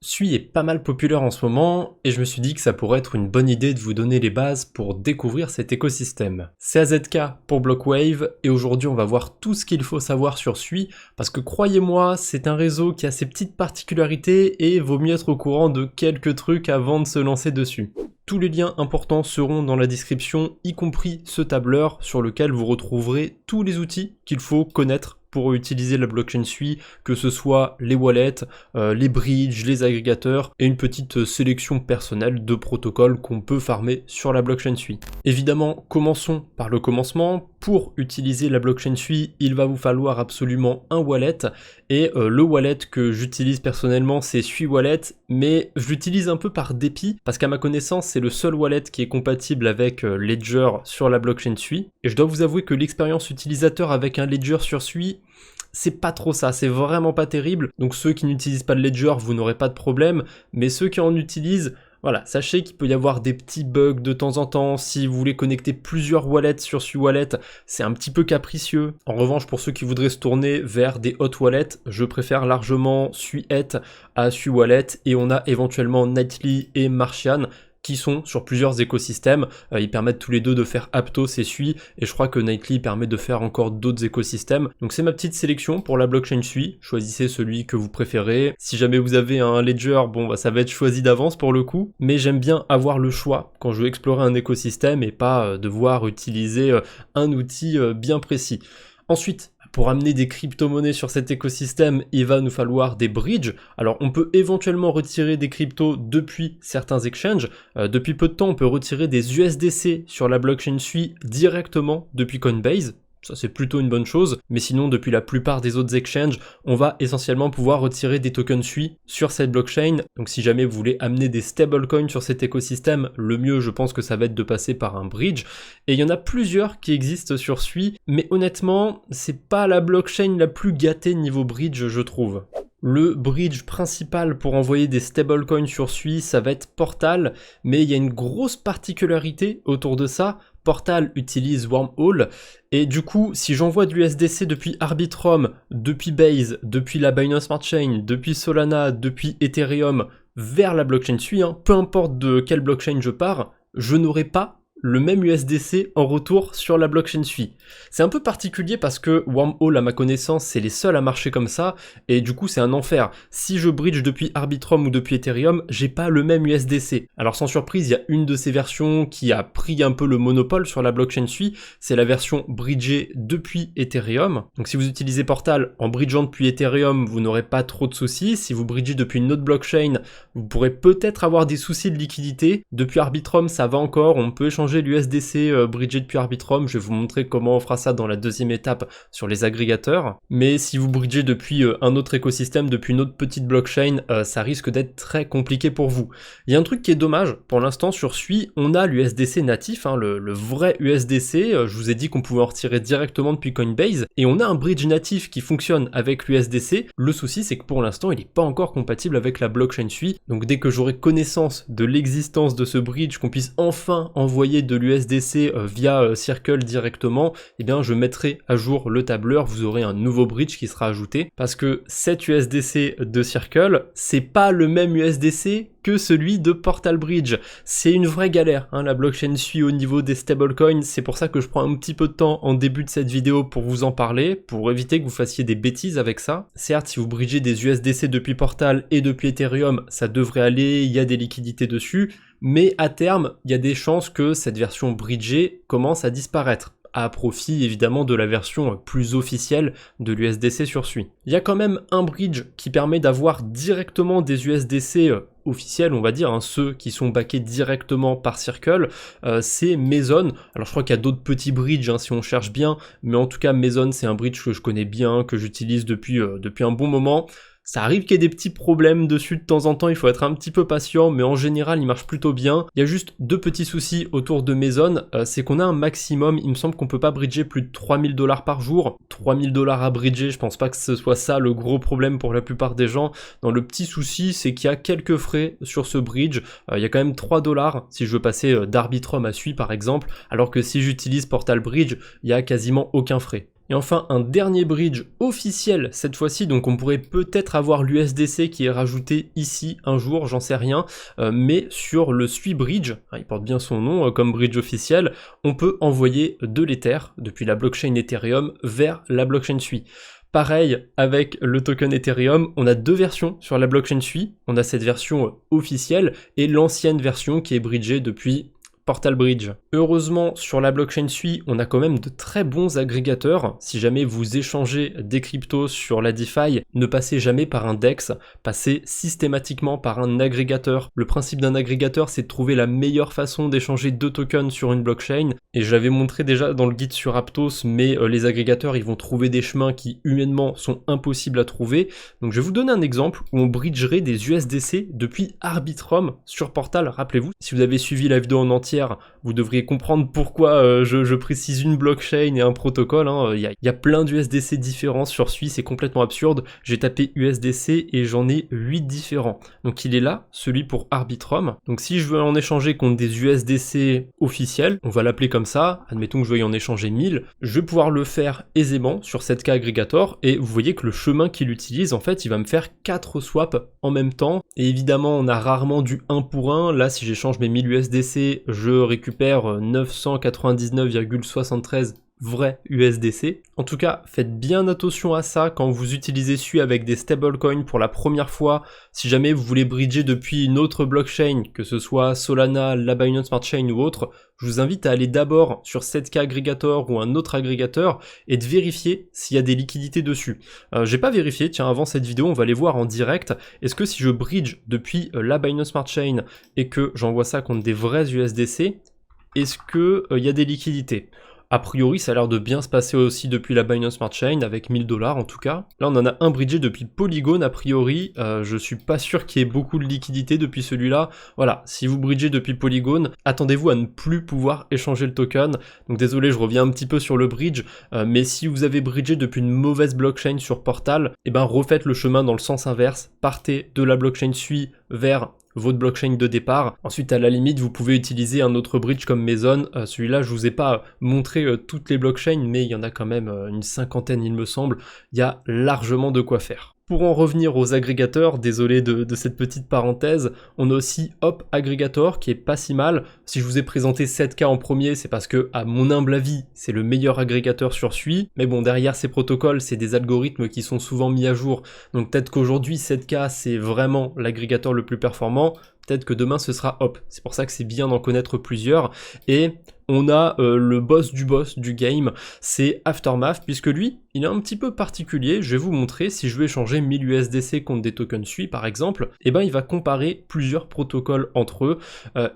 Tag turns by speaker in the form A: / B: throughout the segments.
A: Sui est pas mal populaire en ce moment et je me suis dit que ça pourrait être une bonne idée de vous donner les bases pour découvrir cet écosystème. C'est AZK pour Blockwave et aujourd'hui on va voir tout ce qu'il faut savoir sur Sui parce que croyez-moi, c'est un réseau qui a ses petites particularités et vaut mieux être au courant de quelques trucs avant de se lancer dessus. Tous les liens importants seront dans la description, y compris ce tableur sur lequel vous retrouverez tous les outils qu'il faut connaître pour utiliser la blockchain Sui, que ce soit les wallets, les bridges, les agrégateurs et une petite sélection personnelle de protocoles qu'on peut farmer sur la blockchain Sui. Évidemment, commençons par le commencement. Pour utiliser la blockchain Sui, il va vous falloir absolument un wallet et le wallet que j'utilise personnellement c'est Sui Wallet, mais je l'utilise un peu par dépit parce qu'à ma connaissance c'est le seul wallet qui est compatible avec Ledger sur la blockchain Sui et je dois vous avouer que l'expérience utilisateur avec un Ledger sur Sui c'est pas trop ça, c'est vraiment pas terrible. Donc ceux qui n'utilisent pas de Ledger, vous n'aurez pas de problème, mais ceux qui en utilisent, voilà, sachez qu'il peut y avoir des petits bugs de temps en temps. Si vous voulez connecter plusieurs wallets sur Sui Wallet, c'est un petit peu capricieux. En revanche, pour ceux qui voudraient se tourner vers des hot wallets, je préfère largement Sui-Het à Sui Wallet et on a éventuellement Nightly et Martian qui sont sur plusieurs écosystèmes. Ils permettent tous les deux de faire Aptos et Sui, et je crois que Nightly permet de faire encore d'autres écosystèmes. Donc c'est ma petite sélection pour la blockchain Sui, choisissez celui que vous préférez. Si jamais vous avez un Ledger, bon bah ça va être choisi d'avance pour le coup, mais j'aime bien avoir le choix quand je veux explorer un écosystème et pas devoir utiliser un outil bien précis. Ensuite, pour amener des crypto-monnaies sur cet écosystème, il va nous falloir des bridges. Alors on peut éventuellement retirer des cryptos depuis certains exchanges. Depuis peu de temps, on peut retirer des USDC sur la blockchain Sui directement depuis Coinbase. Ça c'est plutôt une bonne chose, mais sinon depuis la plupart des autres exchanges, on va essentiellement pouvoir retirer des tokens Sui sur cette blockchain. Donc si jamais vous voulez amener des stablecoins sur cet écosystème, le mieux je pense que ça va être de passer par un bridge. Et il y en a plusieurs qui existent sur Sui, mais honnêtement, c'est pas la blockchain la plus gâtée niveau bridge je trouve. Le bridge principal pour envoyer des stablecoins sur Sui, ça va être Portal, mais il y a une grosse particularité autour de ça. Portal utilise Wormhole, et du coup, si j'envoie de l'USDC depuis Arbitrum, depuis Base, depuis la Binance Smart Chain, depuis Solana, depuis Ethereum, vers la blockchain Sui, peu importe de quelle blockchain je pars, je n'aurai pas le même USDC en retour sur la blockchain Sui. C'est un peu particulier parce que Wormhole, à ma connaissance, c'est les seuls à marcher comme ça, et du coup c'est un enfer. Si je bridge depuis Arbitrum ou depuis Ethereum, j'ai pas le même USDC. Alors sans surprise, il y a une de ces versions qui a pris un peu le monopole sur la blockchain Sui, c'est la version bridgée depuis Ethereum. Donc si vous utilisez Portal en bridgeant depuis Ethereum, vous n'aurez pas trop de soucis. Si vous bridgez depuis une autre blockchain, vous pourrez peut-être avoir des soucis de liquidité. Depuis Arbitrum, ça va encore, on peut échanger l'USDC bridgé depuis Arbitrum, je vais vous montrer comment on fera ça dans la deuxième étape sur les agrégateurs. Mais si vous bridgez depuis un autre écosystème, depuis une autre petite blockchain, ça risque d'être très compliqué pour vous. Il y a un truc qui est dommage, pour l'instant sur Sui, on a l'USDC natif, le vrai USDC, je vous ai dit qu'on pouvait en retirer directement depuis Coinbase, et on a un bridge natif qui fonctionne avec l'USDC. Le souci c'est que pour l'instant il n'est pas encore compatible avec la blockchain Sui, donc dès que j'aurai connaissance de l'existence de ce bridge, qu'on puisse enfin envoyer de l'USDC via Circle directement, eh bien je mettrai à jour le tableur, vous aurez un nouveau bridge qui sera ajouté, parce que cet USDC de Circle, c'est pas le même USDC que celui de Portal Bridge. C'est une vraie galère, la blockchain Sui au niveau des stablecoins, c'est pour ça que je prends un petit peu de temps en début de cette vidéo pour vous en parler, pour éviter que vous fassiez des bêtises avec ça. Certes, si vous bridgez des USDC depuis Portal et depuis Ethereum, ça devrait aller, il y a des liquidités dessus, mais à terme, il y a des chances que cette version bridgée commence à disparaître, à profit évidemment de la version plus officielle de l'USDC sur Sui. Il y a quand même un bridge qui permet d'avoir directement des USDC officiels, on va dire, ceux qui sont backés directement par Circle, c'est Meson. Alors je crois qu'il y a d'autres petits bridges si on cherche bien, mais en tout cas Meson c'est un bridge que je connais bien, que j'utilise depuis un bon moment. Ça arrive qu'il y ait des petits problèmes dessus de temps en temps, il faut être un petit peu patient, mais en général il marche plutôt bien. Il y a juste deux petits soucis autour de Meson, c'est qu'on a un maximum, il me semble qu'on peut pas bridger plus de 3000 $ par jour. 3000 $ à bridger, je pense pas que ce soit ça le gros problème pour la plupart des gens. Non, le petit souci c'est qu'il y a quelques frais sur ce bridge, il y a quand même 3 $ si je veux passer d'Arbitrum à Sui par exemple, alors que si j'utilise Portal Bridge, il y a quasiment aucun frais. Et enfin, un dernier bridge officiel cette fois-ci, donc on pourrait peut-être avoir l'USDC qui est rajouté ici un jour, j'en sais rien, mais sur le SUI bridge, il porte bien son nom comme bridge officiel, on peut envoyer de l'Ether depuis la blockchain Ethereum vers la blockchain SUI. Pareil avec le token Ethereum, on a deux versions sur la blockchain SUI, on a cette version officielle et l'ancienne version qui est bridgée depuis Portal Bridge. Heureusement, sur la blockchain SUI, on a quand même de très bons agrégateurs. Si jamais vous échangez des cryptos sur la DeFi, ne passez jamais par un DEX, passez systématiquement par un agrégateur. Le principe d'un agrégateur, c'est de trouver la meilleure façon d'échanger deux tokens sur une blockchain. Et je l'avais montré déjà dans le guide sur Aptos, mais les agrégateurs, ils vont trouver des chemins qui, humainement, sont impossibles à trouver. Donc je vais vous donner un exemple où on bridgerait des USDC depuis Arbitrum sur Portal. Rappelez-vous, si vous avez suivi la vidéo en entier, vous devriez comprendre pourquoi je précise une blockchain et un protocole. Il y a plein d'USDC différents sur SUI, c'est complètement absurde. J'ai tapé USDC et j'en ai 8 différents. Donc il est là, celui pour Arbitrum. Donc si je veux en échanger contre des USDC officiels, on va l'appeler comme ça, admettons que je veuille en échanger 1000, je vais pouvoir le faire aisément sur 7K Aggregator et vous voyez que le chemin qu'il utilise, en fait, il va me faire 4 swaps en même temps. Et évidemment, on a rarement du 1 pour 1. Là, si j'échange mes 1000 USDC, je récupère 999,73 vrais USDC. En tout cas, faites bien attention à ça quand vous utilisez SUI avec des stablecoins pour la première fois. Si jamais vous voulez bridger depuis une autre blockchain, que ce soit Solana, la Binance Smart Chain ou autre, je vous invite à aller d'abord sur 7K Aggregator ou un autre agrégateur et de vérifier s'il y a des liquidités dessus. J'ai pas vérifié, tiens, avant cette vidéo, on va aller voir en direct. Est-ce que si je bridge depuis la Binance Smart Chain et que j'envoie ça contre des vrais USDC, est-ce que y a des liquidités? A priori, ça a l'air de bien se passer aussi depuis la Binance Smart Chain, avec 1000 $ en tout cas. Là, on en a un bridgé depuis Polygon, a priori. Je suis pas sûr qu'il y ait beaucoup de liquidité depuis celui-là. Voilà, si vous bridgez depuis Polygon, attendez-vous à ne plus pouvoir échanger le token. Donc désolé, je reviens un petit peu sur le bridge, mais si vous avez bridgé depuis une mauvaise blockchain sur Portal, eh ben refaites le chemin dans le sens inverse. Partez de la blockchain SUI vers votre blockchain de départ. Ensuite, à la limite, vous pouvez utiliser un autre bridge comme Mason. Celui-là, je vous ai pas montré toutes les blockchains, mais il y en a quand même une cinquantaine, il me semble. Il y a largement de quoi faire. Pour en revenir aux agrégateurs, désolé de cette petite parenthèse, on a aussi Hop Aggregator qui est pas si mal. Si je vous ai présenté 7K en premier, c'est parce que, à mon humble avis, c'est le meilleur agrégateur sur SUI. Mais bon, derrière ces protocoles, c'est des algorithmes qui sont souvent mis à jour. Donc peut-être qu'aujourd'hui, 7K, c'est vraiment l'agrégateur le plus performant. Peut-être que demain, ce sera Hop. C'est pour ça que c'est bien d'en connaître plusieurs. Et on a le boss du game, c'est Aftermath, puisque lui, il est un petit peu particulier. Je vais vous montrer, si je veux échanger 1000 USDC contre des tokens SUI par exemple, et ben il va comparer plusieurs protocoles entre eux,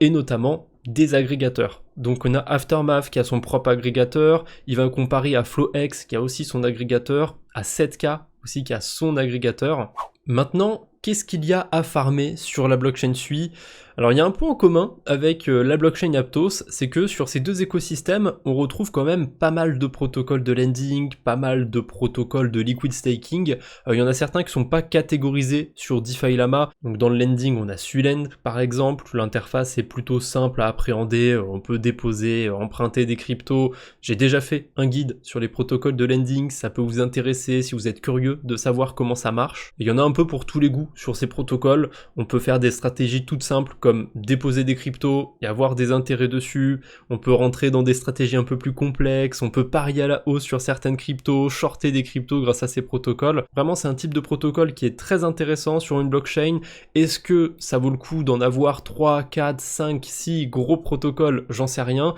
A: et notamment des agrégateurs. Donc on a Aftermath qui a son propre agrégateur, il va comparer à FlowX qui a aussi son agrégateur, à 7K aussi qui a son agrégateur. Maintenant, qu'est-ce qu'il y a à farmer sur la blockchain SUI? Alors il y a un point en commun avec la blockchain Aptos, c'est que sur ces deux écosystèmes, on retrouve quand même pas mal de protocoles de lending, pas mal de protocoles de liquid staking. Il y en a certains qui sont pas catégorisés sur DeFi Lama. Donc dans le lending, on a Sulend par exemple, l'interface est plutôt simple à appréhender, on peut déposer, emprunter des cryptos. J'ai déjà fait un guide sur les protocoles de lending, ça peut vous intéresser si vous êtes curieux de savoir comment ça marche. Il y en a un peu pour tous les goûts sur ces protocoles, on peut faire des stratégies toutes simples comme déposer des cryptos et avoir des intérêts dessus, on peut rentrer dans des stratégies un peu plus complexes, on peut parier à la hausse sur certaines cryptos, shorter des cryptos grâce à ces protocoles. Vraiment, c'est un type de protocole qui est très intéressant sur une blockchain. Est-ce que ça vaut le coup d'en avoir 3, 4, 5, 6 gros protocoles? J'en sais rien.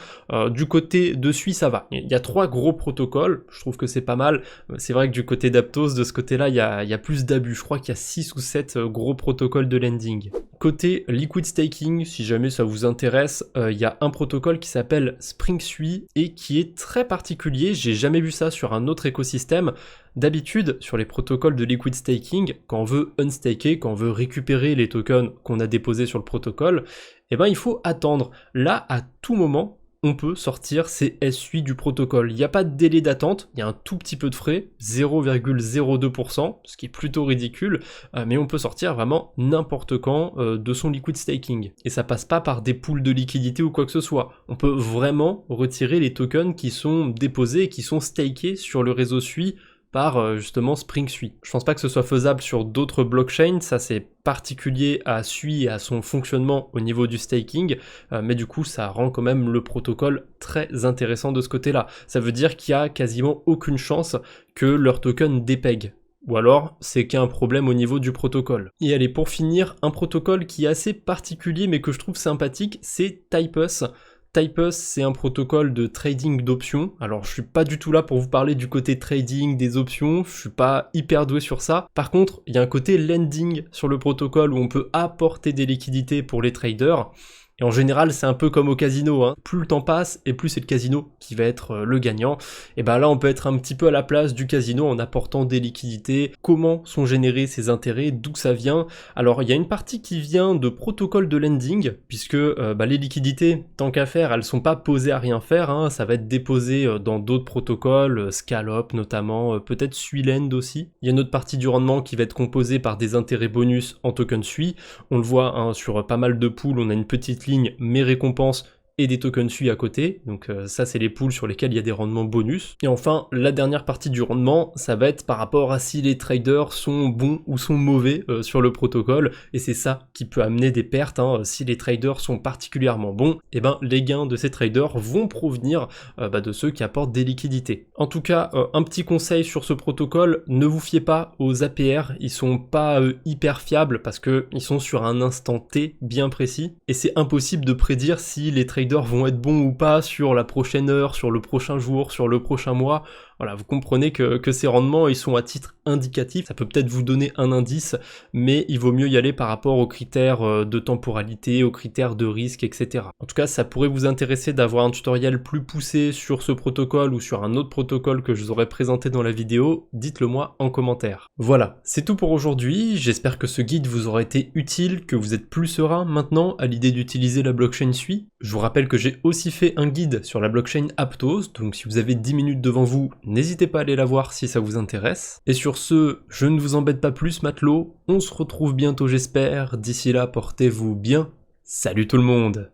A: Du côté de SUI, ça va. Il y a 3 gros protocoles, je trouve que c'est pas mal. C'est vrai que du côté d'Aptos, de ce côté-là, il y a plus d'abus. Je crois qu'il y a 6 ou 7 gros protocoles de lending. Côté liquid staking, si jamais ça vous intéresse, il y a un protocole qui s'appelle SpringSui et qui est très particulier. J'ai jamais vu ça sur un autre écosystème. D'habitude, sur les protocoles de liquid staking, quand on veut unstaker, quand on veut récupérer les tokens qu'on a déposés sur le protocole, eh ben il faut attendre. Là, à tout moment, on peut sortir ces SUI du protocole. Il n'y a pas de délai d'attente, il y a un tout petit peu de frais, 0,02%, ce qui est plutôt ridicule, mais on peut sortir vraiment n'importe quand de son liquid staking. Et ça passe pas par des pools de liquidité ou quoi que ce soit. On peut vraiment retirer les tokens qui sont déposés et qui sont stakés sur le réseau SUI par justement SpringSui. Je pense pas que ce soit faisable sur d'autres blockchains, ça c'est particulier à SUI et à son fonctionnement au niveau du staking, mais du coup ça rend quand même le protocole très intéressant de ce côté-là. Ça veut dire qu'il y a quasiment aucune chance que leur token dépègue. Ou alors, c'est qu'il y a un problème au niveau du protocole. Et allez, pour finir, un protocole qui est assez particulier mais que je trouve sympathique, c'est Typeus. Typeus, c'est un protocole de trading d'options. Alors, je suis pas du tout là pour vous parler du côté trading des options, je suis pas hyper doué sur ça. Par contre, il y a un côté lending sur le protocole où on peut apporter des liquidités pour les traders. Et en général, c'est un peu comme au casino, hein. Plus le temps passe et plus c'est le casino qui va être le gagnant. Et ben là, on peut être un petit peu à la place du casino en apportant des liquidités. Comment sont générés ces intérêts, d'où ça vient? Alors, il y a une partie qui vient de protocole de lending, puisque les liquidités, tant qu'à faire, elles sont pas posées à rien faire, hein. Ça va être déposé dans d'autres protocoles, Scalop notamment, peut-être SuiLend aussi. Il y a une autre partie du rendement qui va être composée par des intérêts bonus en token SUI. On le voit hein, sur pas mal de pools, on a une petite ligne mes récompenses et des tokens SUI à côté, donc ça c'est les pools sur lesquels il y a des rendements bonus. Et enfin, la dernière partie du rendement, ça va être par rapport à si les traders sont bons ou sont mauvais sur le protocole, et c'est ça qui peut amener des pertes, hein. Si les traders sont particulièrement bons, et ben les gains de ces traders vont provenir de ceux qui apportent des liquidités. En tout cas, un petit conseil sur ce protocole, ne vous fiez pas aux APR, ils sont pas hyper fiables parce que ils sont sur un instant T bien précis, et c'est impossible de prédire si les traders vont être bons ou pas sur la prochaine heure, sur le prochain jour, sur le prochain mois. Voilà, vous comprenez que ces rendements, ils sont à titre indicatif. Ça peut peut-être vous donner un indice, mais il vaut mieux y aller par rapport aux critères de temporalité, aux critères de risque, etc. En tout cas, ça pourrait vous intéresser d'avoir un tutoriel plus poussé sur ce protocole ou sur un autre protocole que je vous aurais présenté dans la vidéo. Dites-le moi en commentaire. Voilà, c'est tout pour aujourd'hui. J'espère que ce guide vous aura été utile, que vous êtes plus serein maintenant à l'idée d'utiliser la blockchain SUI. Je vous rappelle que j'ai aussi fait un guide sur la blockchain Aptos, donc si vous avez 10 minutes devant vous, n'hésitez pas à aller la voir si ça vous intéresse. Et sur ce, je ne vous embête pas plus matelot, on se retrouve bientôt j'espère, d'ici là portez-vous bien, salut tout le monde!